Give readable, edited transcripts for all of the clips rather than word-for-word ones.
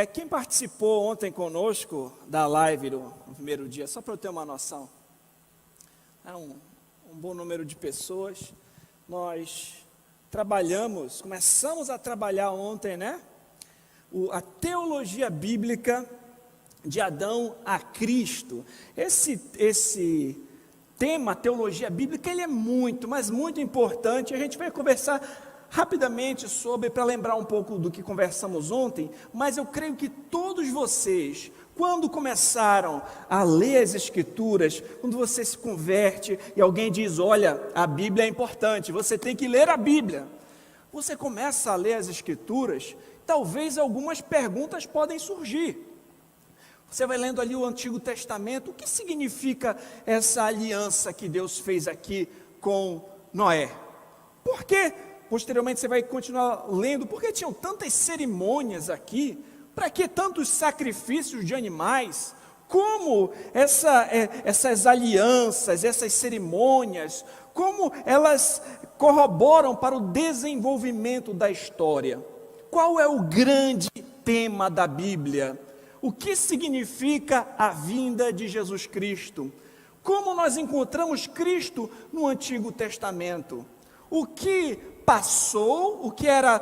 Quem participou ontem conosco da live no primeiro dia, só para eu ter uma noção, um bom número de pessoas. Nós começamos a trabalhar ontem, né? A teologia bíblica de Adão a Cristo. Esse tema, teologia bíblica, ele é muito, mas muito importante. A gente vai conversar rapidamente para lembrar um pouco do que conversamos ontem, mas eu creio que todos vocês, quando começaram a ler as Escrituras, quando você se converte e alguém diz, olha, a Bíblia é importante, você tem que ler a Bíblia, você começa a ler as Escrituras, talvez algumas perguntas podem surgir. Você vai lendo ali o Antigo Testamento, o que significa essa aliança que Deus fez aqui com Noé? Por que, posteriormente você vai continuar lendo, por que tinham tantas cerimônias aqui? Para que tantos sacrifícios de animais? Como essas alianças, essas cerimônias, como elas corroboram para o desenvolvimento da história? Qual é o grande tema da Bíblia? O que significa a vinda de Jesus Cristo? Como nós encontramos Cristo no Antigo Testamento? O que passou, o que era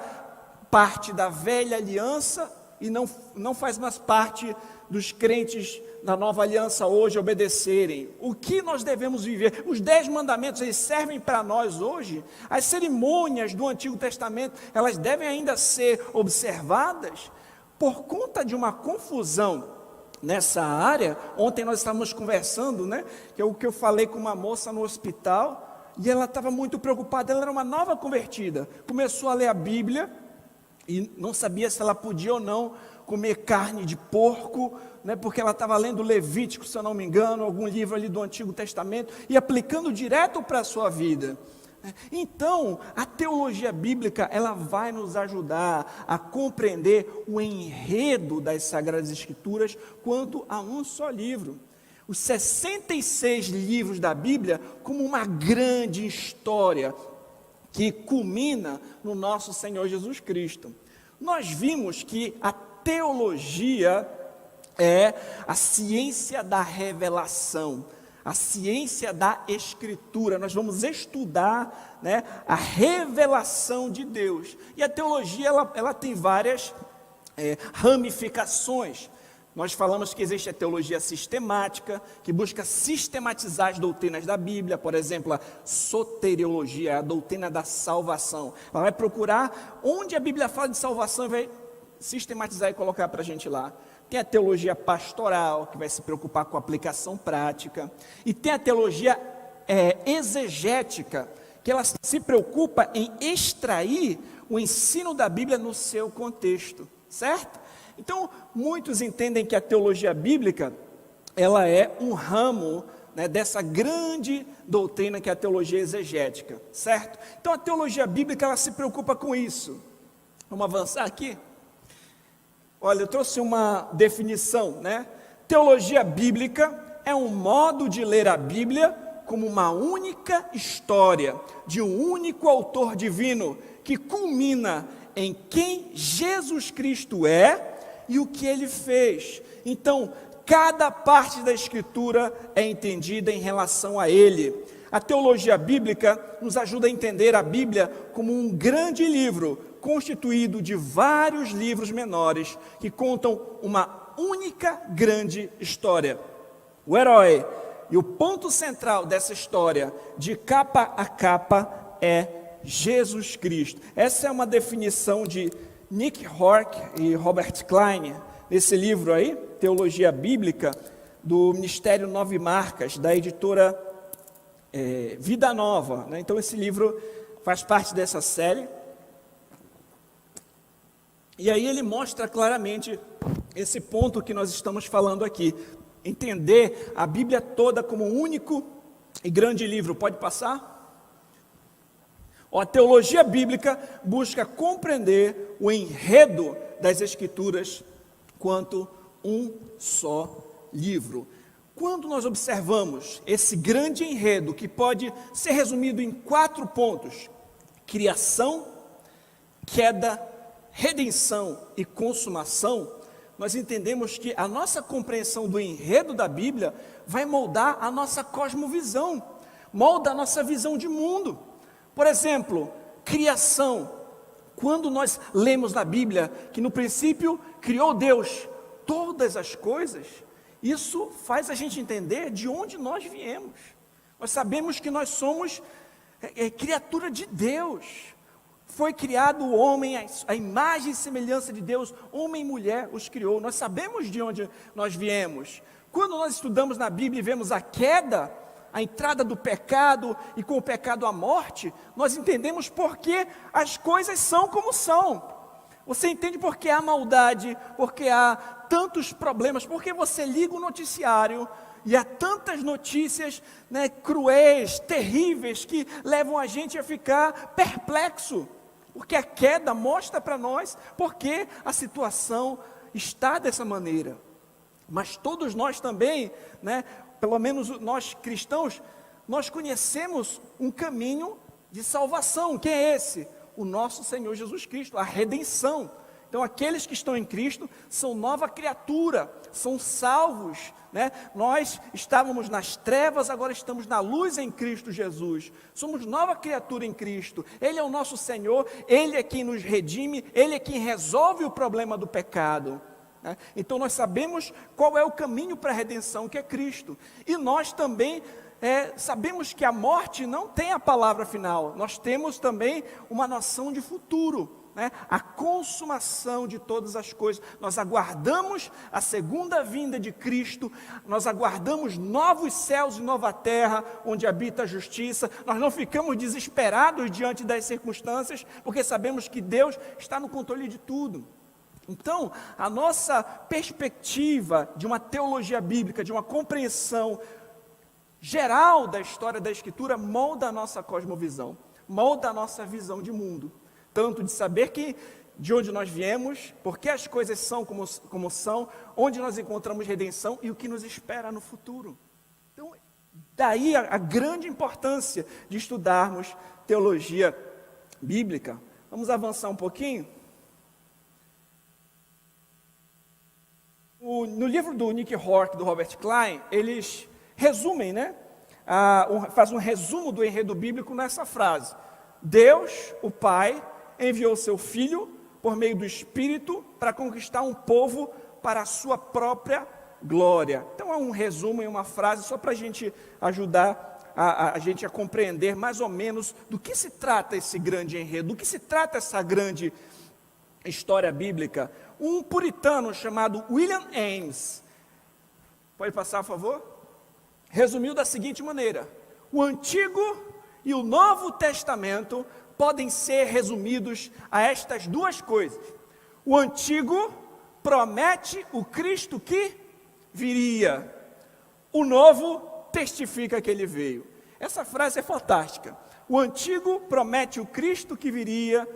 parte da velha aliança e não faz mais parte dos crentes da nova aliança hoje obedecerem? O que nós devemos viver? Os 10 mandamentos, eles servem para nós hoje? As cerimônias do Antigo Testamento, elas devem ainda ser observadas? Por conta de uma confusão nessa área, ontem nós estávamos conversando, né? Que é o que eu falei com uma moça no hospital, e ela estava muito preocupada, ela era uma nova convertida, começou a ler a Bíblia, e não sabia se ela podia ou não comer carne de porco, né? Porque ela estava lendo Levítico, se eu não me engano, algum livro ali do Antigo Testamento, e aplicando direto para a sua vida. Então, a teologia bíblica, ela vai nos ajudar a compreender o enredo das Sagradas Escrituras quanto a um só livro. Os 66 livros da Bíblia como uma grande história que culmina no nosso Senhor Jesus Cristo. Nós vimos que a teologia é a ciência da revelação, a ciência da Escritura. Nós vamos estudar, né, a revelação de Deus. E a teologia, ela tem várias ramificações. Nós falamos que existe a teologia sistemática, que busca sistematizar as doutrinas da Bíblia. Por exemplo, a soteriologia, a doutrina da salvação. Ela vai procurar onde a Bíblia fala de salvação e vai sistematizar e colocar para a gente lá. Tem a teologia pastoral, que vai se preocupar com a aplicação prática. E tem a teologia exegética, que ela se preocupa em extrair o ensino da Bíblia no seu contexto, certo? Então, muitos entendem que a teologia bíblica, ela é um ramo, né, dessa grande doutrina que é a teologia exegética, certo? Então, a teologia bíblica, ela se preocupa com isso. Vamos avançar aqui? Olha, eu trouxe uma definição, né? Teologia bíblica é um modo de ler a Bíblia como uma única história de um único autor divino que culmina em quem Jesus Cristo é e o que ele fez. Então, cada parte da Escritura é entendida em relação a ele. A teologia bíblica nos ajuda a entender a Bíblia como um grande livro, constituído de vários livros menores, que contam uma única grande história. O herói e o ponto central dessa história, de capa a capa, é Jesus Cristo. Essa é uma definição de Nick Hork e Robert Klein, nesse livro aí, Teologia Bíblica, do Ministério 9 Marcas, da editora Vida Nova, né? Então esse livro faz parte dessa série, e aí ele mostra claramente esse ponto que nós estamos falando aqui, entender a Bíblia toda como um único e grande livro. Pode passar? A teologia bíblica busca compreender o enredo das Escrituras quanto um só livro. Quando nós observamos esse grande enredo, que pode ser resumido em 4 pontos: criação, queda, redenção e consumação, nós entendemos que a nossa compreensão do enredo da Bíblia vai moldar a nossa cosmovisão, molda a nossa visão de mundo. Por exemplo, criação. Quando nós lemos na Bíblia que no princípio criou Deus todas as coisas, isso faz a gente entender de onde nós viemos. Nós sabemos que nós somos criatura de Deus. Foi criado o homem, a imagem e semelhança de Deus, homem e mulher os criou. Nós sabemos de onde nós viemos. Quando nós estudamos na Bíblia e vemos a queda, a entrada do pecado e com o pecado a morte, nós entendemos por que as coisas são como são. Você entende por que há maldade, por que há tantos problemas, porque você liga o noticiário e há tantas notícias, cruéis, terríveis, que levam a gente a ficar perplexo. Porque a queda mostra para nós porque a situação está dessa maneira. Mas todos nós também, pelo menos nós cristãos, nós conhecemos um caminho de salvação. Quem é esse? O nosso Senhor Jesus Cristo, a redenção. Então aqueles que estão em Cristo são nova criatura, são salvos, Nós estávamos nas trevas, agora estamos na luz em Cristo Jesus. Somos nova criatura em Cristo. Ele é o nosso Senhor, Ele é quem nos redime, Ele é quem resolve o problema do pecado. Então nós sabemos qual é o caminho para a redenção, que é Cristo. E nós também sabemos que a morte não tem a palavra final. Nós temos também uma noção de futuro, a consumação de todas as coisas. Nós aguardamos a segunda vinda de Cristo, nós aguardamos novos céus e nova terra, onde habita a justiça. Nós não ficamos desesperados diante das circunstâncias, porque sabemos que Deus está no controle de tudo. Então, a nossa perspectiva de uma teologia bíblica, de uma compreensão geral da história da Escritura, molda a nossa cosmovisão, molda a nossa visão de mundo. Tanto de saber de onde nós viemos, por que as coisas são como são, onde nós encontramos redenção e o que nos espera no futuro. Então, daí a grande importância de estudarmos teologia bíblica. Vamos avançar um pouquinho? No livro do Nick Hork, do Robert Klein, eles resumem, fazem um resumo do enredo bíblico nessa frase: Deus, o Pai, enviou seu Filho por meio do Espírito para conquistar um povo para a sua própria glória. Então é um resumo em uma frase só para a gente ajudar a gente a compreender mais ou menos do que se trata esse grande enredo, do que se trata essa grande história bíblica. Um puritano chamado William Ames, pode passar, por favor? Resumiu da seguinte maneira: o Antigo e o Novo Testamento podem ser resumidos a estas duas coisas. O Antigo promete o Cristo que viria. O Novo testifica que ele veio. Essa frase é fantástica. O Antigo promete o Cristo que viria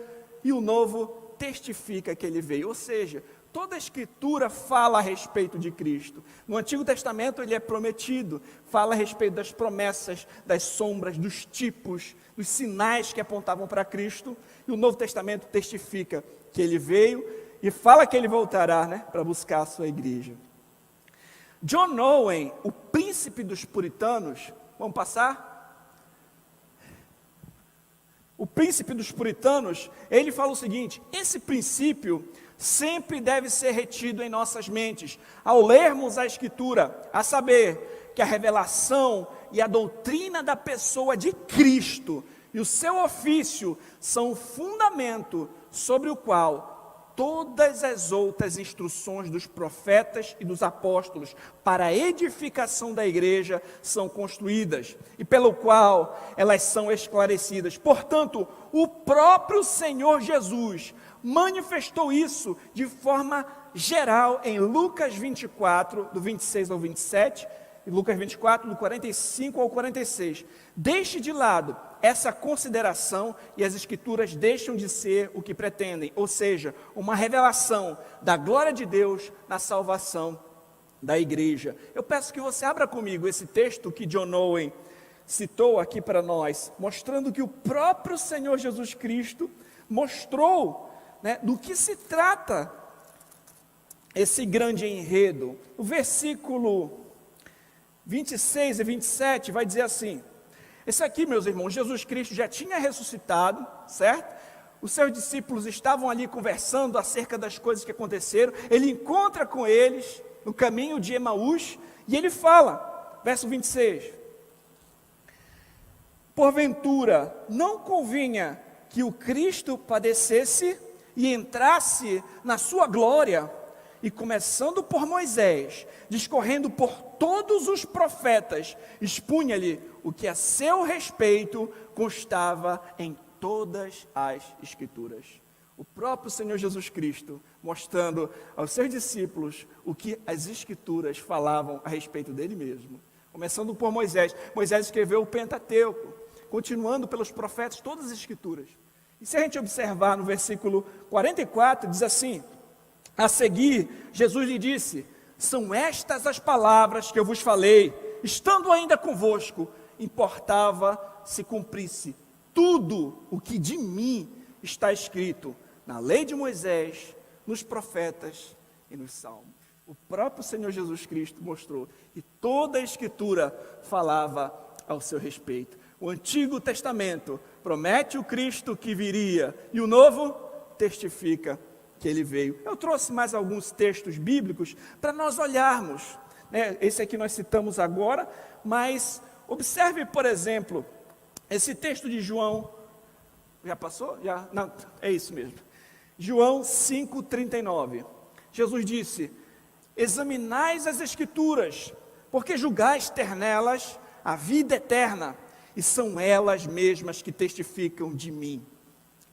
e o Novo testifica que ele veio. Ou seja, toda a Escritura fala a respeito de Cristo. No Antigo Testamento ele é prometido, fala a respeito das promessas, das sombras, dos tipos, dos sinais que apontavam para Cristo. E o Novo Testamento testifica que ele veio e fala que ele voltará, para buscar a sua igreja. John Owen, o príncipe dos puritanos, vamos passar? O príncipe dos puritanos, ele fala o seguinte: esse princípio sempre deve ser retido em nossas mentes, ao lermos a Escritura, a saber, que a revelação e a doutrina da pessoa de Cristo e o seu ofício são o fundamento sobre o qual todas as outras instruções dos profetas e dos apóstolos para a edificação da igreja são construídas e pelo qual elas são esclarecidas. Portanto, o próprio Senhor Jesus manifestou isso de forma geral em Lucas 24, do 26 ao 27, e Lucas 24, do 45 ao 46. Deixe de lado essa consideração e as Escrituras deixam de ser o que pretendem, ou seja, uma revelação da glória de Deus na salvação da igreja. Eu peço que você abra comigo esse texto que John Owen citou aqui para nós, mostrando que o próprio Senhor Jesus Cristo mostrou do que se trata esse grande enredo. O versículo 26 e 27 vai dizer assim: esse aqui, meus irmãos, Jesus Cristo já tinha ressuscitado, certo? Os seus discípulos estavam ali conversando acerca das coisas que aconteceram. Ele encontra com eles no caminho de Emaús e ele fala, verso 26: porventura não convinha que o Cristo padecesse e entrasse na sua glória? E começando por Moisés, discorrendo por todos os profetas, expunha-lhe o que a seu respeito constava em todas as Escrituras. O próprio Senhor Jesus Cristo mostrando aos seus discípulos o que as Escrituras falavam a respeito dele mesmo. Começando por Moisés. Moisés escreveu o Pentateuco, continuando pelos profetas, todas as Escrituras. E se a gente observar no versículo 44, diz assim: a seguir, Jesus lhe disse: são estas as palavras que eu vos falei, estando ainda convosco, importava se cumprisse tudo o que de mim está escrito na lei de Moisés, nos profetas e nos salmos. O próprio Senhor Jesus Cristo mostrou que toda a Escritura falava ao seu respeito. O Antigo Testamento promete o Cristo que viria, e o Novo testifica que ele veio. Eu trouxe mais alguns textos bíblicos para nós olharmos, né? Esse aqui nós citamos agora, mas observe, por exemplo, esse texto de João. Já passou? Já? Não, é isso mesmo. João 5,39. Jesus disse: examinais as Escrituras, porque julgais ter nelas a vida eterna, e são elas mesmas que testificam de mim.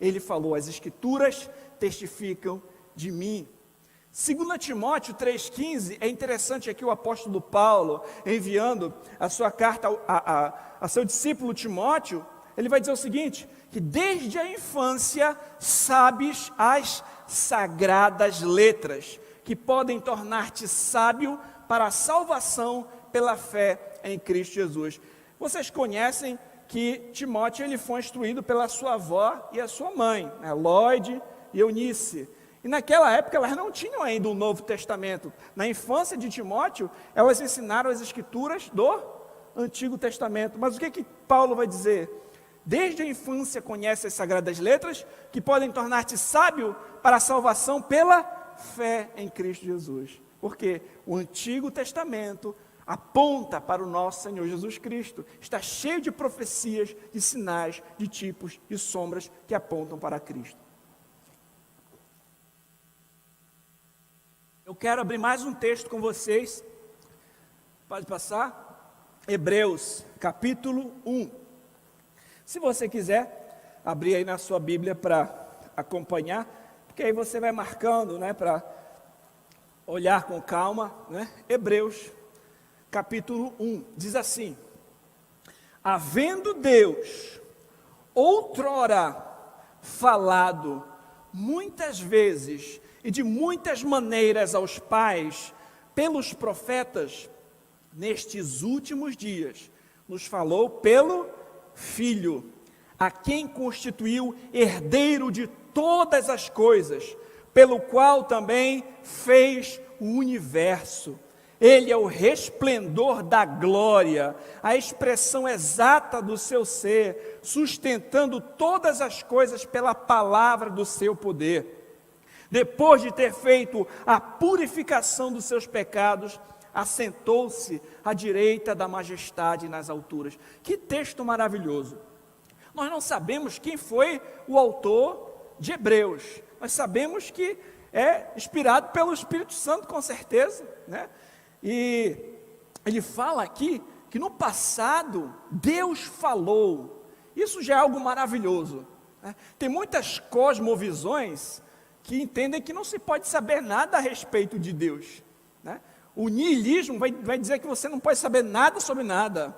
Ele falou: as Escrituras testificam de mim. 2 Timóteo 3,15, é interessante aqui o apóstolo Paulo, enviando a sua carta a seu discípulo Timóteo, ele vai dizer o seguinte: que desde a infância sabes as sagradas letras, que podem tornar-te sábio para a salvação pela fé em Cristo Jesus. Vocês conhecem que Timóteo ele foi instruído pela sua avó e a sua mãe, né, Lloyd e Eunice. E naquela época elas não tinham ainda o Novo Testamento. Na infância de Timóteo, elas ensinaram as Escrituras do Antigo Testamento. Mas o que Paulo vai dizer? Desde a infância conhece as Sagradas Letras, que podem tornar-te sábio para a salvação pela fé em Cristo Jesus. Porque o Antigo Testamento aponta para o nosso Senhor Jesus Cristo. Está cheio de profecias, de sinais, de tipos e sombras que apontam para Cristo. Eu quero abrir mais um texto com vocês. Pode passar? Hebreus, capítulo 1. Se você quiser, abrir aí na sua Bíblia para acompanhar, porque aí você vai marcando, né, para olhar com calma, né? Hebreus, capítulo 1, diz assim: havendo Deus outrora falado muitas vezes e de muitas maneiras aos pais, pelos profetas, nestes últimos dias, nos falou pelo Filho, a quem constituiu herdeiro de todas as coisas, pelo qual também fez o universo. Ele é o resplendor da glória, a expressão exata do seu ser, sustentando todas as coisas pela palavra do seu poder. Depois de ter feito a purificação dos seus pecados, assentou-se à direita da majestade nas alturas. Que texto maravilhoso! Nós não sabemos quem foi o autor de Hebreus. Nós sabemos que é inspirado pelo Espírito Santo, com certeza, né? E ele fala aqui que no passado Deus falou. Isso já é algo maravilhoso, né? Tem muitas cosmovisões que entendem que não se pode saber nada a respeito de Deus, né? O niilismo vai dizer que você não pode saber nada sobre nada.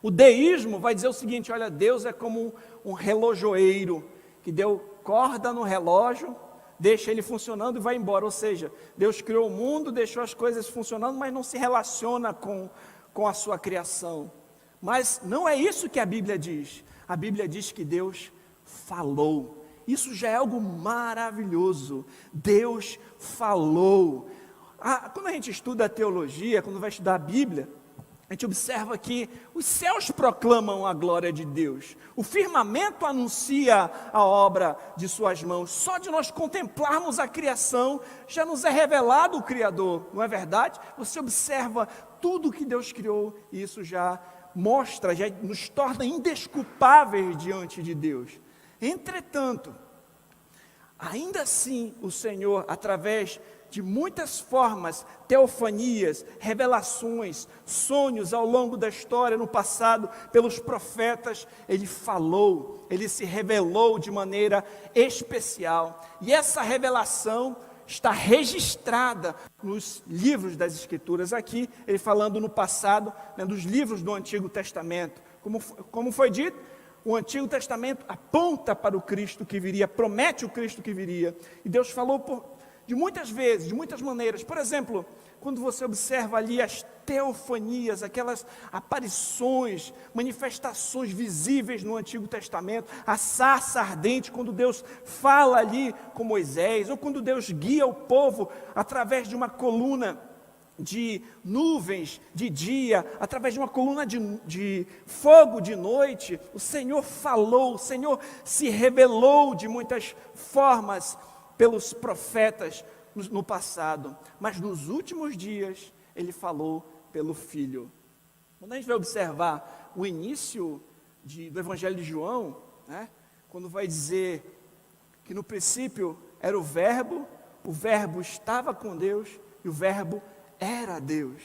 O deísmo vai dizer o seguinte: olha, Deus é como um relojoeiro que deu corda no relógio, deixa ele funcionando e vai embora. Ou seja, Deus criou o mundo, deixou as coisas funcionando, mas não se relaciona com a sua criação. Mas não é isso que a Bíblia diz. A Bíblia diz que Deus falou. Isso já é algo maravilhoso. Deus falou. Quando a gente estuda a teologia, quando vai estudar a Bíblia, a gente observa que os céus proclamam a glória de Deus. O firmamento anuncia a obra de suas mãos. Só de nós contemplarmos a criação, já nos é revelado o Criador, não é verdade? Você observa tudo que Deus criou e isso já mostra, já nos torna indesculpáveis diante de Deus. Entretanto, ainda assim o Senhor, através de muitas formas, teofanias, revelações, sonhos ao longo da história, no passado, pelos profetas, Ele falou, Ele se revelou de maneira especial. E essa revelação está registrada nos livros das Escrituras. Aqui, ele falando no passado, dos livros do Antigo Testamento. Como foi dito, o Antigo Testamento aponta para o Cristo que viria, promete o Cristo que viria. E Deus falou de muitas vezes, de muitas maneiras. Por exemplo, quando você observa ali as teofanias, aquelas aparições, manifestações visíveis no Antigo Testamento, a sarça ardente, quando Deus fala ali com Moisés, ou quando Deus guia o povo através de uma coluna de nuvens de dia, através de uma coluna de fogo de noite, o Senhor falou, o Senhor se revelou de muitas formas pelos profetas no passado, mas nos últimos dias Ele falou pelo Filho. Quando a gente vai observar o início do Evangelho de João, quando vai dizer que no princípio era o Verbo estava com Deus e o Verbo era Deus,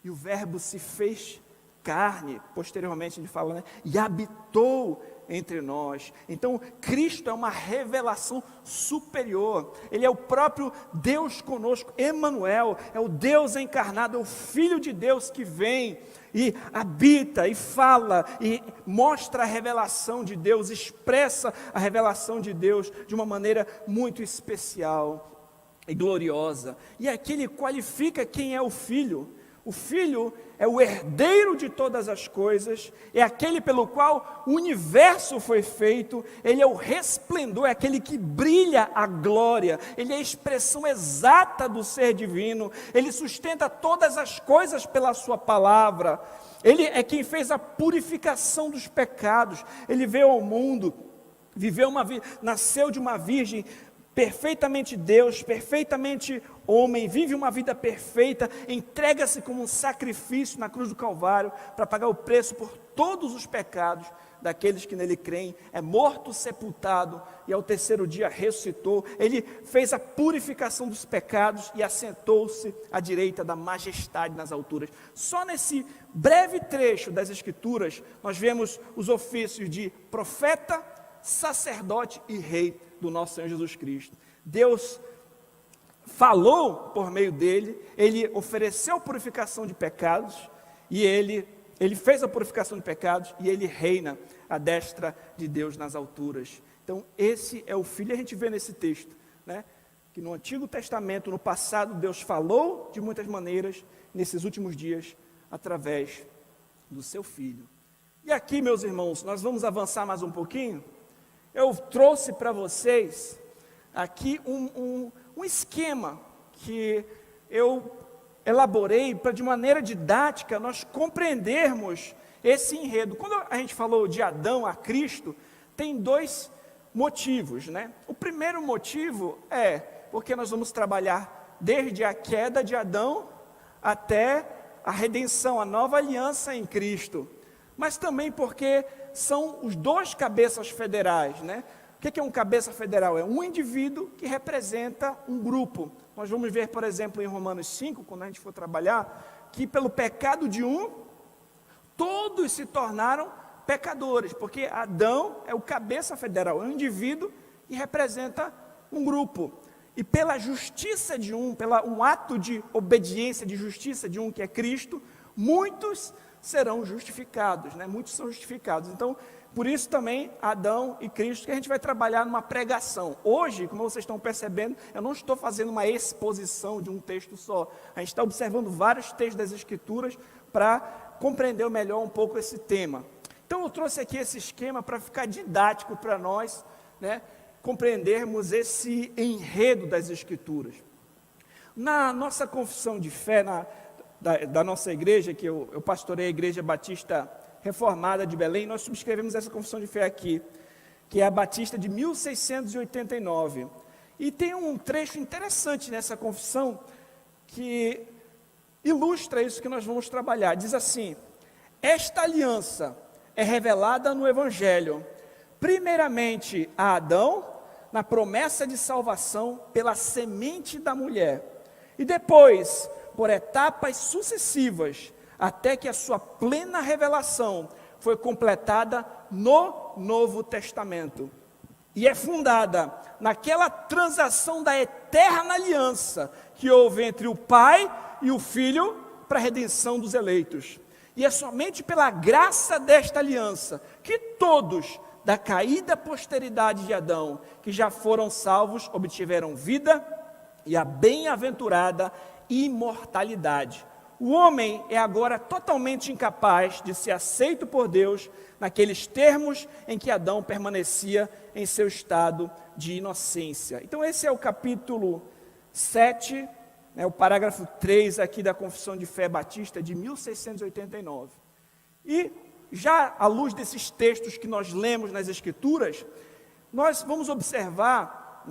e o Verbo se fez carne, posteriormente ele fala, e habitou entre nós. Então Cristo é uma revelação superior, Ele é o próprio Deus conosco, Emanuel, é o Deus encarnado, é o Filho de Deus que vem e habita, e fala, e mostra a revelação de Deus, expressa a revelação de Deus de uma maneira muito especial e gloriosa. E aqui ele qualifica quem é o Filho. O Filho é o herdeiro de todas as coisas, é aquele pelo qual o universo foi feito, ele é o resplendor, é aquele que brilha a glória, ele é a expressão exata do ser divino, ele sustenta todas as coisas pela sua palavra, ele é quem fez a purificação dos pecados, ele veio ao mundo, nasceu de uma virgem, perfeitamente Deus, perfeitamente homem, vive uma vida perfeita, entrega-se como um sacrifício na cruz do Calvário, para pagar o preço por todos os pecados daqueles que nele creem, é morto, sepultado, e ao terceiro dia ressuscitou, ele fez a purificação dos pecados, e assentou-se à direita da majestade nas alturas. Só nesse breve trecho das Escrituras, nós vemos os ofícios de profeta, sacerdote e rei do nosso Senhor Jesus Cristo. Deus falou por meio dele, ele ofereceu purificação de pecados, e ele fez a purificação de pecados, e ele reina à destra de Deus nas alturas. Então esse é o Filho, a gente vê nesse texto, que no Antigo Testamento, no passado, Deus falou de muitas maneiras, nesses últimos dias, através do seu Filho. E aqui, meus irmãos, nós vamos avançar mais um pouquinho. Eu trouxe para vocês aqui um esquema que eu elaborei para, de maneira didática, nós compreendermos esse enredo. Quando a gente falou de Adão a Cristo, tem dois motivos, O primeiro motivo é porque nós vamos trabalhar desde a queda de Adão até a redenção, a nova aliança em Cristo. Mas também porque são os dois cabeças federais, O que é um cabeça federal? É um indivíduo que representa um grupo. Nós vamos ver, por exemplo, em Romanos 5, quando a gente for trabalhar, que pelo pecado de um, todos se tornaram pecadores, porque Adão é o cabeça federal, é um indivíduo que representa um grupo. E pela justiça de um, um ato de obediência, de justiça de um, que é Cristo, muitos serão justificados, Muitos são justificados. Então, por isso também Adão e Cristo, que a gente vai trabalhar numa pregação. Hoje, como vocês estão percebendo, eu não estou fazendo uma exposição de um texto só. A gente está observando vários textos das Escrituras para compreender melhor um pouco esse tema. Então eu trouxe aqui esse esquema para ficar didático para nós, compreendermos esse enredo das Escrituras. Na nossa confissão de fé, da nossa igreja, que eu pastorei a Igreja Batista Reformada de Belém, nós subscrevemos essa confissão de fé aqui, que é a Batista de 1689. E tem um trecho interessante nessa confissão que ilustra isso que nós vamos trabalhar. Diz assim: esta aliança é revelada no Evangelho, primeiramente a Adão, na promessa de salvação pela semente da mulher, e depois, por etapas sucessivas, até que a sua plena revelação foi completada no Novo Testamento. E é fundada naquela transação da eterna aliança que houve entre o Pai e o Filho para a redenção dos eleitos. E é somente pela graça desta aliança que todos, da caída posteridade de Adão, que já foram salvos, obtiveram vida e a bem-aventurada imortalidade. O homem é agora totalmente incapaz de ser aceito por Deus naqueles termos em que Adão permanecia em seu estado de inocência. Então esse é o capítulo 7, o parágrafo 3 aqui da Confissão de Fé Batista de 1689. E já à luz desses textos que nós lemos nas Escrituras, nós vamos observar,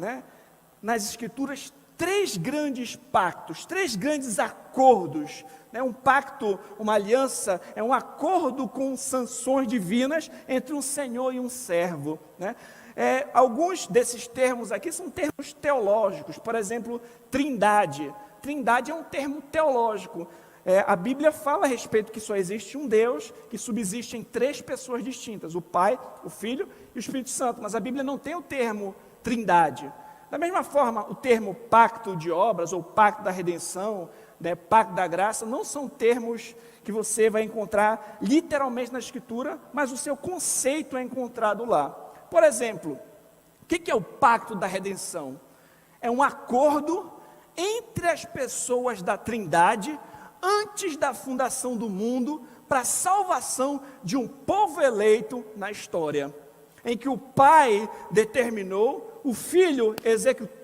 nas Escrituras, três grandes pactos, três grandes acordos. Um pacto, uma aliança, é um acordo com sanções divinas entre um senhor e um servo. Alguns desses termos aqui são termos teológicos, por exemplo, trindade. Trindade é um termo teológico. A Bíblia fala a respeito que só existe um Deus, que subsiste em três pessoas distintas, o Pai, o Filho e o Espírito Santo, mas a Bíblia não tem o termo trindade. Da mesma forma, o termo pacto de obras, ou pacto da redenção, pacto da graça, não são termos que você vai encontrar literalmente na Escritura, mas o seu conceito é encontrado lá. Por exemplo, o que é o pacto da redenção? É um acordo entre as pessoas da Trindade, antes da fundação do mundo, para a salvação de um povo eleito na história, em que o Pai determinou, o Filho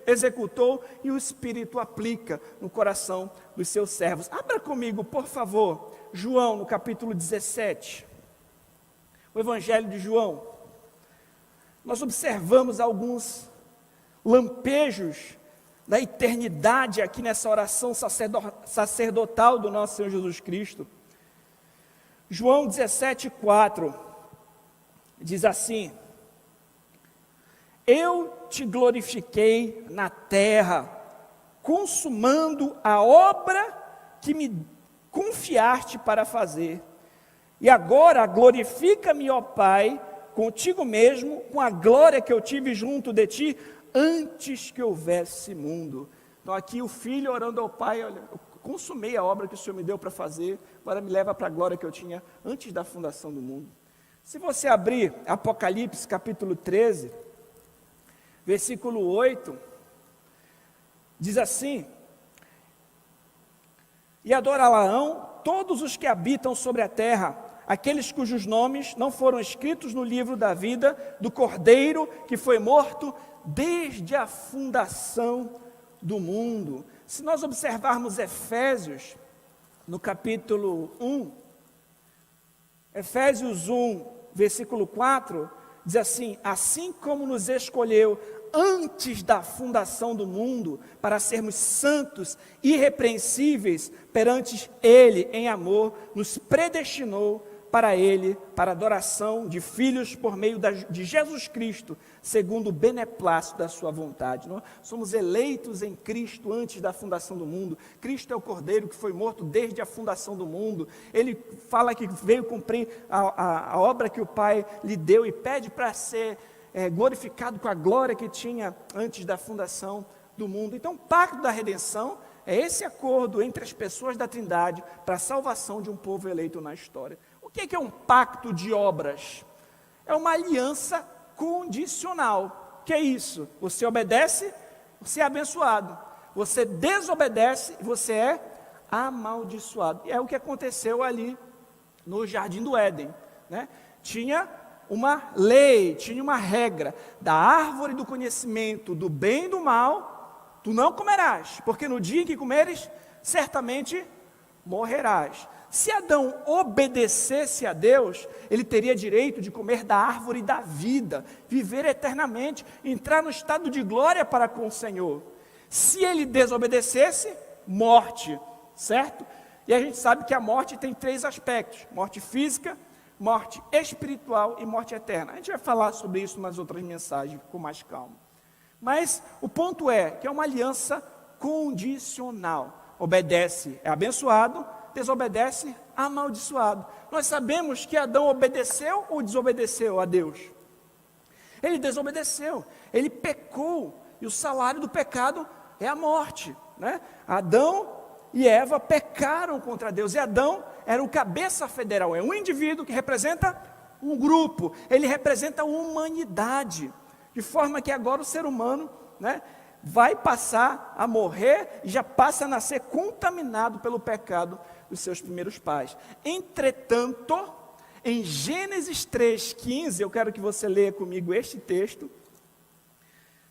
executou e o Espírito aplica no coração dos seus servos. Abra comigo, por favor, João, no capítulo 17, o Evangelho de João. Nós observamos alguns lampejos da eternidade aqui nessa oração sacerdotal do nosso Senhor Jesus Cristo. João 17:4 diz assim: eu te glorifiquei na terra, consumando a obra que me confiaste para fazer. E agora glorifica-me, ó Pai, contigo mesmo, com a glória que eu tive junto de ti, antes que houvesse mundo. Então aqui o filho orando ao Pai: olha, eu consumei a obra que o Senhor me deu para fazer, agora me leva para a glória que eu tinha antes da fundação do mundo. Se você abrir Apocalipse capítulo 13, versículo 8, diz assim: e adorá-lo-ão todos os que habitam sobre a terra, aqueles cujos nomes não foram escritos no livro da vida do Cordeiro que foi morto desde a fundação do mundo. Se nós observarmos Efésios, no capítulo 1, Efésios 1, versículo 4, diz assim: assim como nos escolheu antes da fundação do mundo, para sermos santos, irrepreensíveis perante Ele em amor, nos predestinou para Ele, para a adoração de filhos por meio de Jesus Cristo, segundo o beneplácito da sua vontade. Nós somos eleitos em Cristo antes da fundação do mundo. Cristo é o Cordeiro que foi morto desde a fundação do mundo. Ele fala que veio cumprir a obra que o Pai lhe deu e pede para ser glorificado com a glória que tinha antes da fundação do mundo. Então, o pacto da redenção é esse acordo entre as pessoas da Trindade para a salvação de um povo eleito na história. O que é um pacto de obras? É uma aliança condicional. O que é isso? Você obedece, você é abençoado. Você desobedece, você é amaldiçoado. E é o que aconteceu ali no Jardim do Éden. Tinha uma lei, tinha uma regra: da árvore do conhecimento do bem e do mal, tu não comerás, porque no dia em que comeres, certamente morrerás. Se Adão obedecesse a Deus, ele teria direito de comer da árvore da vida, viver eternamente, entrar no estado de glória para com o Senhor. Se ele desobedecesse, morte, certo? E a gente sabe que a morte tem 3 aspectos: morte física, morte espiritual e morte eterna. A gente vai falar sobre isso nas outras mensagens com mais calma. Mas o ponto é que é uma aliança condicional. Obedece, é abençoado; desobedece, amaldiçoado. Nós sabemos que Adão obedeceu ou desobedeceu a Deus? Ele desobedeceu, ele pecou, e o salário do pecado é a morte, né? Adão e Eva pecaram contra Deus, e Adão era o cabeça federal, é um indivíduo que representa um grupo, ele representa a humanidade, de forma que agora o ser humano, né, vai passar a morrer e já passa a nascer contaminado pelo pecado dos seus primeiros pais. Entretanto, em Gênesis 3,15, eu quero que você leia comigo este texto.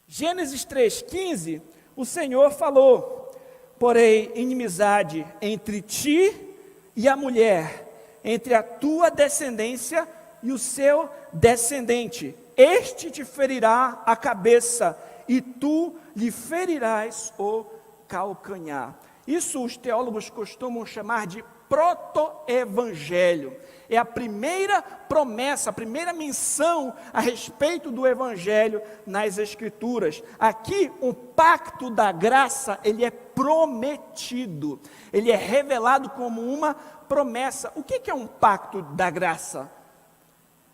Gênesis 3,15, o Senhor falou: porém, inimizade entre ti e a mulher, entre a tua descendência e o seu descendente. Este te ferirá a cabeça, e tu lhe ferirás o calcanhar. Isso os teólogos costumam chamar de proto-evangelho. É a primeira promessa, a primeira menção a respeito do evangelho nas Escrituras. Aqui, o pacto da graça, ele é prometido. Ele é revelado como uma promessa. O que é um pacto da graça?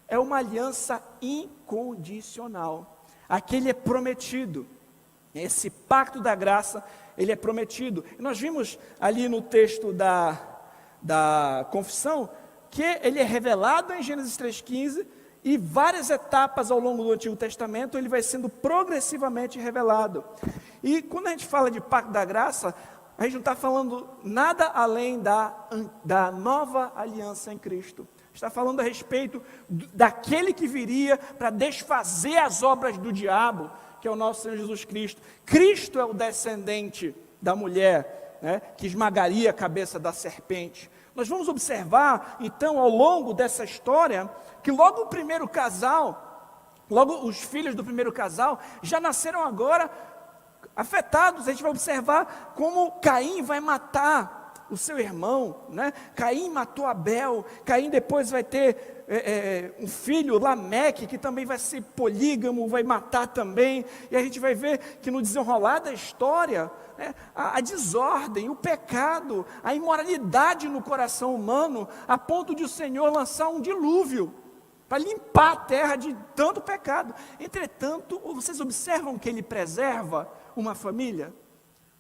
É uma aliança incondicional. Aquele é prometido. Esse pacto da graça, ele é prometido. E nós vimos ali no texto da confissão, que ele é revelado em Gênesis 3,15, e várias etapas ao longo do Antigo Testamento, ele vai sendo progressivamente revelado. E quando a gente fala de pacto da graça, a gente não está falando nada além da nova aliança em Cristo. Está falando a respeito daquele que viria para desfazer as obras do diabo, que é o nosso Senhor Jesus Cristo. Cristo é o descendente da mulher, né, que esmagaria a cabeça da serpente. Nós vamos observar, então, ao longo dessa história, que logo o primeiro casal, logo os filhos do primeiro casal, já nasceram agora afetados. A gente vai observar como Caim vai matar o seu irmão, né? Caim matou Abel. Caim depois vai ter um filho, Lameque, que também vai ser polígamo, vai matar também. E a gente vai ver que no desenrolar da história, né, a desordem, o pecado, a imoralidade no coração humano, a ponto de o Senhor lançar um dilúvio para limpar a terra de tanto pecado. Entretanto, vocês observam que ele preserva uma família?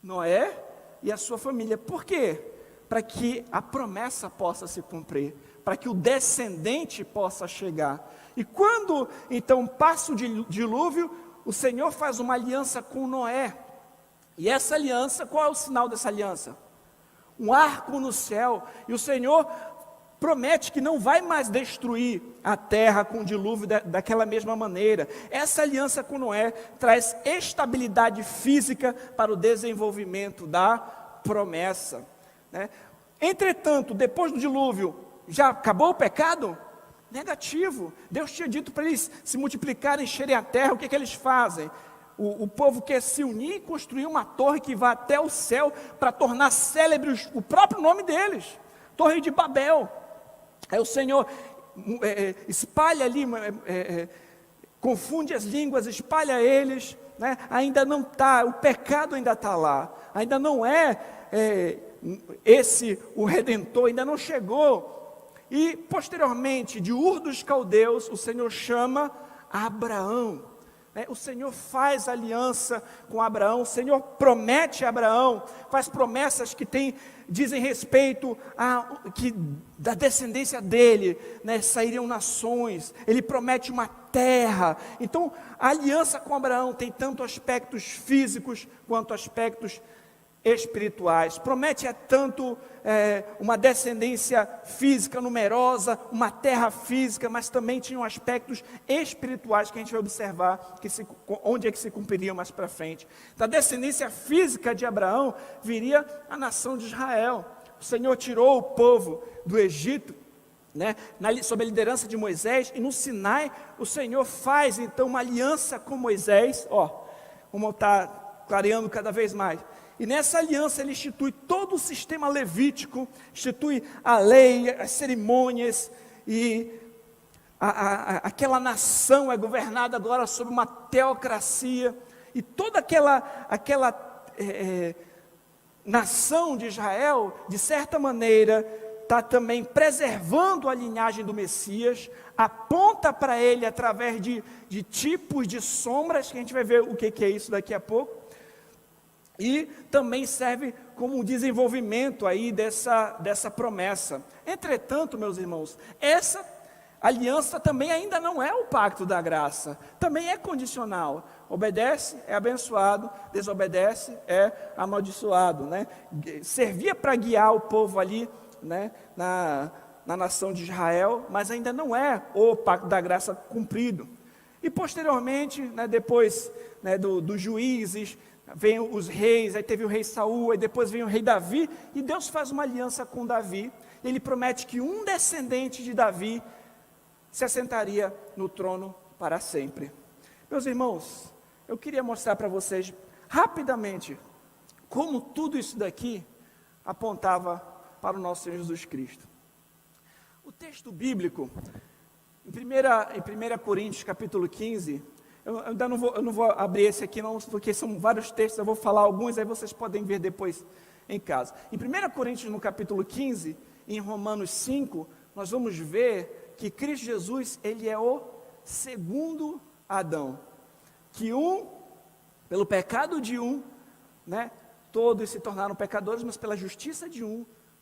Noé e a sua família. Por quê? Para que a promessa possa se cumprir, para que o descendente possa chegar. E quando então passa o dilúvio, o Senhor faz uma aliança com Noé. E essa aliança, qual é o sinal dessa aliança? Um arco no céu. E o Senhor promete que não vai mais destruir a terra com o dilúvio daquela mesma maneira. Essa aliança com Noé traz estabilidade física para o desenvolvimento da promessa, né? Entretanto, depois do dilúvio, já acabou o pecado? Negativo. Deus tinha dito para eles se multiplicarem, encherem a terra. O que eles fazem? O povo quer se unir e construir uma torre que vá até o céu para tornar célebre o próprio nome deles. Torre de Babel. Aí o Senhor espalha ali, confunde as línguas, espalha eles, né? Ainda não está, o pecado ainda está lá, ainda não esse o Redentor, ainda não chegou. E posteriormente, de Ur dos Caldeus, o Senhor chama Abraão. O Senhor faz aliança com Abraão, o Senhor promete a Abraão, faz promessas que dizem respeito que da descendência dele, né, sairiam nações. Ele promete uma terra. Então, a aliança com Abraão tem tanto aspectos físicos quanto aspectos espirituais. Promete tanto uma descendência física numerosa, uma terra física, mas também tinham aspectos espirituais que a gente vai observar onde é que se cumpririam mais para frente. Da descendência física de Abraão viria a nação de Israel. O Senhor tirou o povo do Egito, sob a liderança de Moisés, e no Sinai o Senhor faz então uma aliança com Moisés, como está clareando cada vez mais. E nessa aliança ele institui todo o sistema levítico, institui a lei, as cerimônias, e aquela nação é governada agora sob uma teocracia, e toda aquela nação de Israel, de certa maneira, está também preservando a linhagem do Messias, aponta para ele através de tipos de sombras, que a gente vai ver o que é isso daqui a pouco, e também serve como um desenvolvimento aí dessa promessa. Entretanto, meus irmãos, essa aliança também ainda não é o pacto da graça, também é condicional. Obedece, é abençoado; desobedece, é amaldiçoado, Servia para guiar o povo ali, na nação de Israel, mas ainda não é o pacto da graça cumprido. E posteriormente, depois dos juízes, vem os reis, aí teve o rei Saul, aí depois vem o rei Davi, e Deus faz uma aliança com Davi. Ele promete que um descendente de Davi se assentaria no trono para sempre. Meus irmãos, eu queria mostrar para vocês rapidamente como tudo isso daqui apontava para o nosso Senhor Jesus Cristo. O texto bíblico, em 1 Coríntios capítulo 15, eu não vou abrir esse aqui não, porque são vários textos, eu vou falar alguns, aí vocês podem ver depois em casa. Em 1 Coríntios no capítulo 15, e em Romanos 5, nós vamos ver que Cristo Jesus, ele é o segundo Adão, que pelo pecado de todos se tornaram pecadores, mas pela justiça de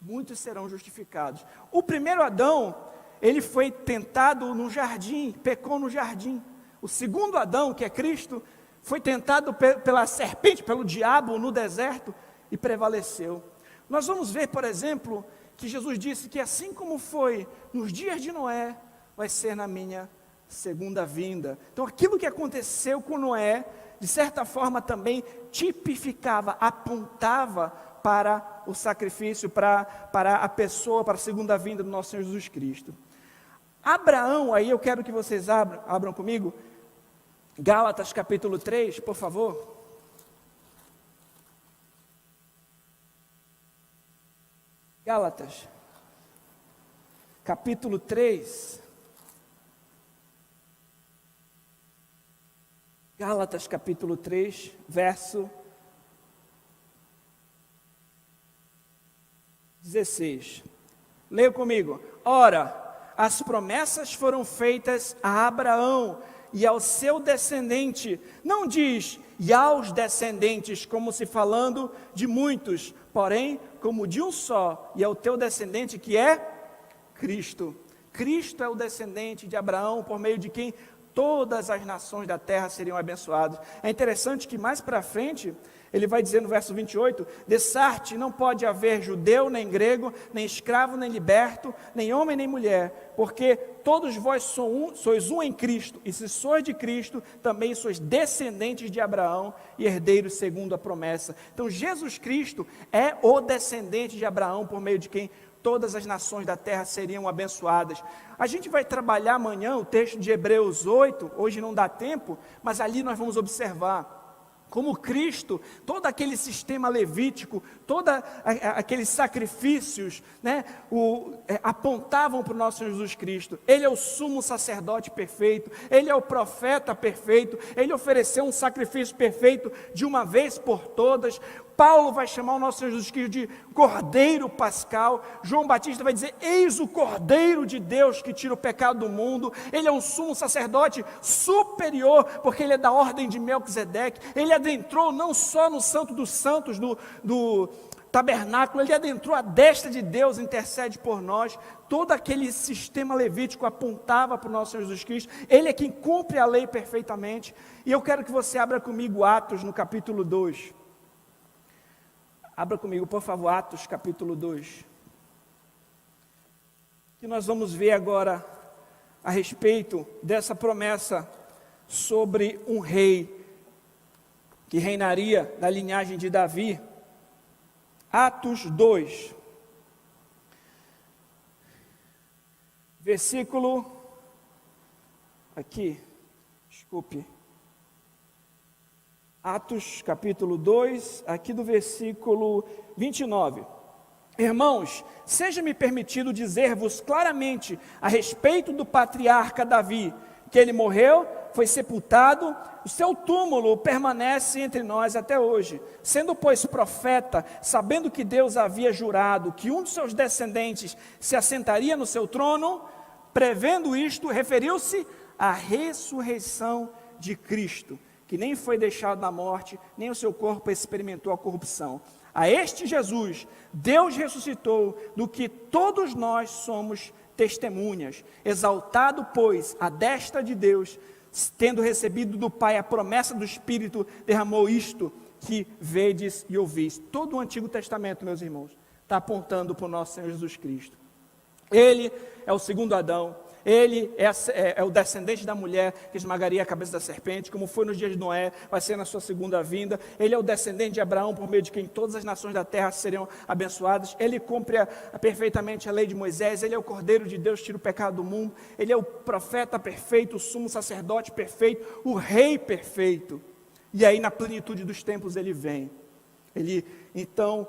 muitos serão justificados. O primeiro Adão, ele foi tentado no jardim, pecou no jardim. O segundo Adão, que é Cristo, foi tentado pela serpente, pelo diabo no deserto e prevaleceu. Nós vamos ver, por exemplo, que Jesus disse que assim como foi nos dias de Noé, vai ser na minha segunda vinda. Então aquilo que aconteceu com Noé, de certa forma também tipificava, apontava para o sacrifício, para a pessoa, para a segunda vinda do nosso Senhor Jesus Cristo. Abraão, aí eu quero que vocês abram comigo, Gálatas capítulo 3, por favor. Gálatas, capítulo 3. Gálatas capítulo 3, verso 16. Leia comigo. Ora, as promessas foram feitas a Abraão e ao seu descendente. Não diz, e aos descendentes, como se falando de muitos, porém, como de um só, e ao teu descendente, que é Cristo. Cristo é o descendente de Abraão, por meio de quem todas as nações da terra seriam abençoadas. É interessante que mais para frente, ele vai dizer no verso 28, dessarte não pode haver judeu, nem grego, nem escravo, nem liberto, nem homem, nem mulher, porque todos vós sois um em Cristo, e se sois de Cristo, também sois descendentes de Abraão e herdeiros segundo a promessa. Então Jesus Cristo é o descendente de Abraão, por meio de quem todas as nações da terra seriam abençoadas. A gente vai trabalhar amanhã o texto de Hebreus 8, hoje não dá tempo, mas ali nós vamos observar como Cristo, todo aquele sistema levítico, todos aqueles sacrifícios, apontavam para o nosso Senhor Jesus Cristo. Ele é o sumo sacerdote perfeito, Ele é o profeta perfeito, Ele ofereceu um sacrifício perfeito de uma vez por todas. Paulo vai chamar o nosso Senhor Jesus Cristo de Cordeiro Pascal. João Batista vai dizer, eis o Cordeiro de Deus que tira o pecado do mundo. Ele é um sumo sacerdote superior, porque ele é da ordem de Melquisedeque. Ele adentrou não só no Santo dos Santos, do tabernáculo, ele adentrou a destra de Deus, intercede por nós. Todo aquele sistema levítico apontava para o nosso Senhor Jesus Cristo. Ele é quem cumpre a lei perfeitamente. E eu quero que você abra comigo Atos no capítulo 2. Abra comigo, por favor, Atos capítulo 2. Que nós vamos ver agora a respeito dessa promessa sobre um rei que reinaria da linhagem de Davi. Atos 2, versículo, Atos capítulo 2, aqui do versículo 29. Irmãos, seja-me permitido dizer-vos claramente a respeito do patriarca Davi, que ele morreu, foi sepultado, o seu túmulo permanece entre nós até hoje. Sendo, pois, profeta, sabendo que Deus havia jurado que um dos seus descendentes se assentaria no seu trono, prevendo isto, referiu-se à ressurreição de Cristo, que nem foi deixado na morte, nem o seu corpo experimentou a corrupção. A este Jesus, Deus ressuscitou, do que todos nós somos testemunhas. Exaltado, pois, à destra de Deus, tendo recebido do Pai a promessa do Espírito, derramou isto que vedes e ouvis. Todo o Antigo Testamento, meus irmãos, está apontando para o nosso Senhor Jesus Cristo. Ele é o segundo Adão. Ele é o descendente da mulher que esmagaria a cabeça da serpente, como foi nos dias de Noé, vai ser na sua segunda vinda. Ele é o descendente de Abraão, por meio de quem todas as nações da terra serão abençoadas. Ele cumpre perfeitamente a lei de Moisés. Ele é o Cordeiro de Deus, tira o pecado do mundo. Ele é o profeta perfeito, o sumo sacerdote perfeito, o rei perfeito. E aí, na plenitude dos tempos, ele vem. Ele, então,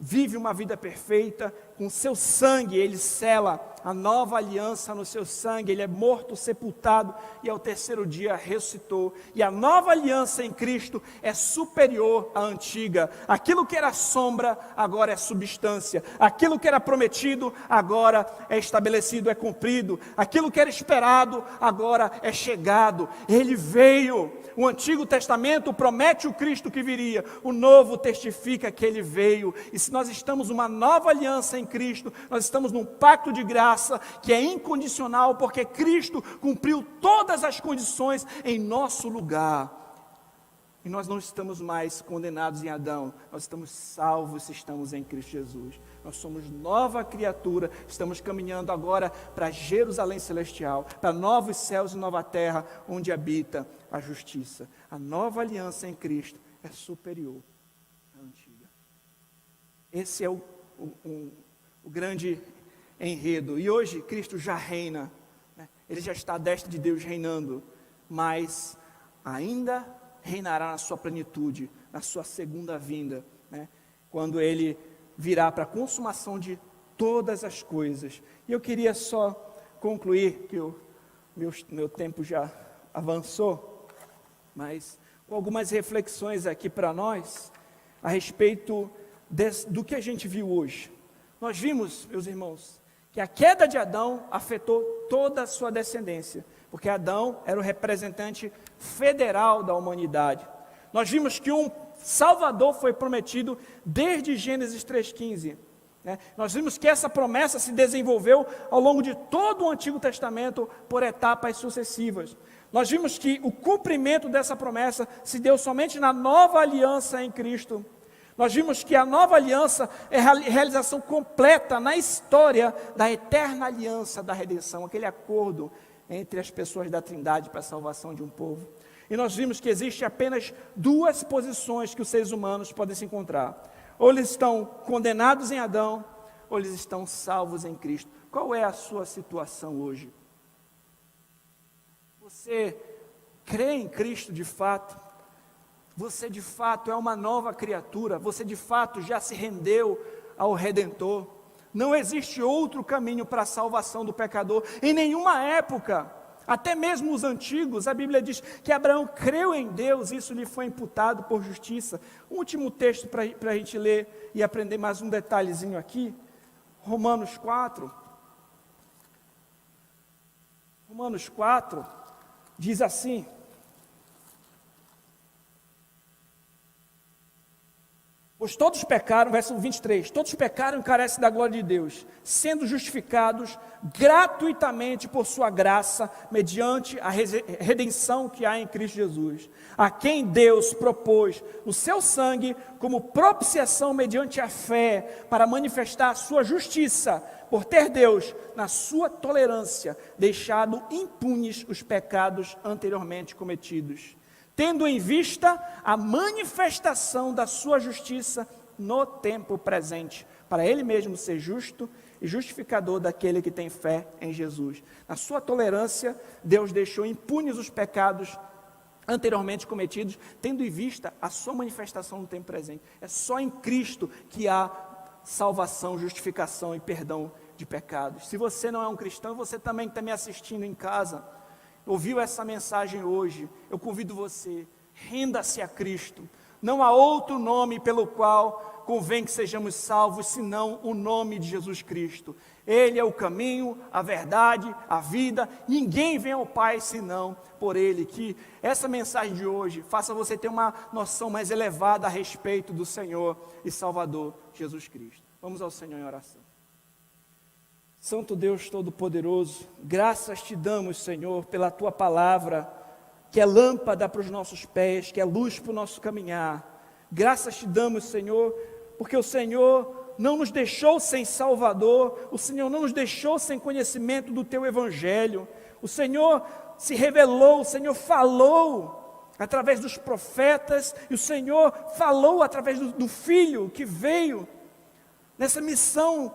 vive uma vida perfeita, com seu sangue ele sela a nova aliança no seu sangue. Ele é morto, sepultado e ao terceiro dia ressuscitou. E a nova aliança em Cristo é superior à antiga. Aquilo que era sombra agora é substância. Aquilo que era prometido agora é estabelecido, é cumprido. Aquilo que era esperado agora é chegado. Ele veio. O Antigo Testamento promete o Cristo que viria. O Novo testifica que ele veio. E se nós estamos numa nova aliança em Cristo, nós estamos num pacto de graça que é incondicional, porque Cristo cumpriu todas as condições em nosso lugar. E nós não estamos mais condenados em Adão, nós estamos salvos se estamos em Cristo Jesus. Nós somos nova criatura, estamos caminhando agora para Jerusalém celestial, para novos céus e nova terra, onde habita a justiça. A nova aliança em Cristo é superior à antiga. Esse é o grande enredo. E hoje Cristo já reina, né? Ele já está à destra de Deus reinando, mas ainda reinará na sua plenitude, na sua segunda vinda, né? Quando ele virá para a consumação de todas as coisas. E eu queria só concluir, que o meu tempo já avançou, mas com algumas reflexões aqui para nós, a respeito do que a gente viu hoje. Nós vimos, meus irmãos, que a queda de Adão afetou toda a sua descendência, porque Adão era o representante federal da humanidade. Nós vimos que um Salvador foi prometido desde Gênesis 3,15. Né? Nós vimos que essa promessa se desenvolveu ao longo de todo o Antigo Testamento por etapas sucessivas. Nós vimos que o cumprimento dessa promessa se deu somente na nova aliança em Cristo. Nós vimos que a nova aliança é a realização completa na história da eterna aliança da redenção, aquele acordo entre as pessoas da Trindade para a salvação de um povo. E nós vimos que existe apenas duas posições que os seres humanos podem se encontrar. Ou eles estão condenados em Adão, ou eles estão salvos em Cristo. Qual é a sua situação hoje? Você crê em Cristo de fato? Você de fato é uma nova criatura? Você de fato já se rendeu ao Redentor? Não existe outro caminho para a salvação do pecador em nenhuma época. Até mesmo os antigos, a Bíblia diz que Abraão creu em Deus, isso lhe foi imputado por justiça. Último texto para a gente ler e aprender mais um detalhezinho aqui. Romanos 4. Romanos 4 diz assim: Pois todos pecaram, verso 23, todos pecaram e carecem da glória de Deus, sendo justificados gratuitamente por sua graça, mediante a redenção que há em Cristo Jesus, a quem Deus propôs no seu sangue como propiciação mediante a fé, para manifestar a sua justiça, por ter Deus, na sua tolerância, deixado impunes os pecados anteriormente cometidos, tendo em vista a manifestação da sua justiça no tempo presente, para Ele mesmo ser justo e justificador daquele que tem fé em Jesus. Na sua tolerância, Deus deixou impunes os pecados anteriormente cometidos, tendo em vista a sua manifestação no tempo presente. É só em Cristo que há salvação, justificação e perdão de pecados. Se você não é um cristão, você também está me assistindo em casa, ouviu essa mensagem hoje, eu convido você, renda-se a Cristo. Não há outro nome pelo qual convém que sejamos salvos, senão o nome de Jesus Cristo. Ele é o caminho, a verdade, a vida. Ninguém vem ao Pai senão por Ele. Que essa mensagem de hoje faça você ter uma noção mais elevada a respeito do Senhor e Salvador Jesus Cristo. Vamos ao Senhor em oração. Santo Deus Todo-Poderoso, graças te damos, Senhor, pela Tua palavra, que é lâmpada para os nossos pés, que é luz para o nosso caminhar. Graças te damos, Senhor, porque o Senhor não nos deixou sem Salvador, o Senhor não nos deixou sem conhecimento do Teu Evangelho. O Senhor se revelou, o Senhor falou através dos profetas, e o Senhor falou através do Filho que veio nessa missão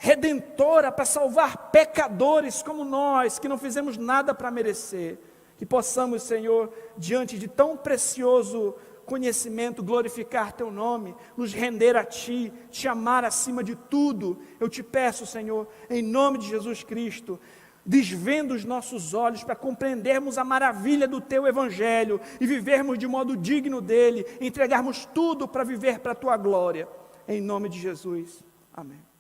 redentora para salvar pecadores como nós, que não fizemos nada para merecer. Que possamos, Senhor, diante de tão precioso conhecimento, glorificar Teu nome, nos render a Ti, Te amar acima de tudo. Eu te peço, Senhor, em nome de Jesus Cristo, desvenda os nossos olhos para compreendermos a maravilha do Teu Evangelho e vivermos de modo digno dEle, entregarmos tudo para viver para a Tua glória. Em nome de Jesus. Amém.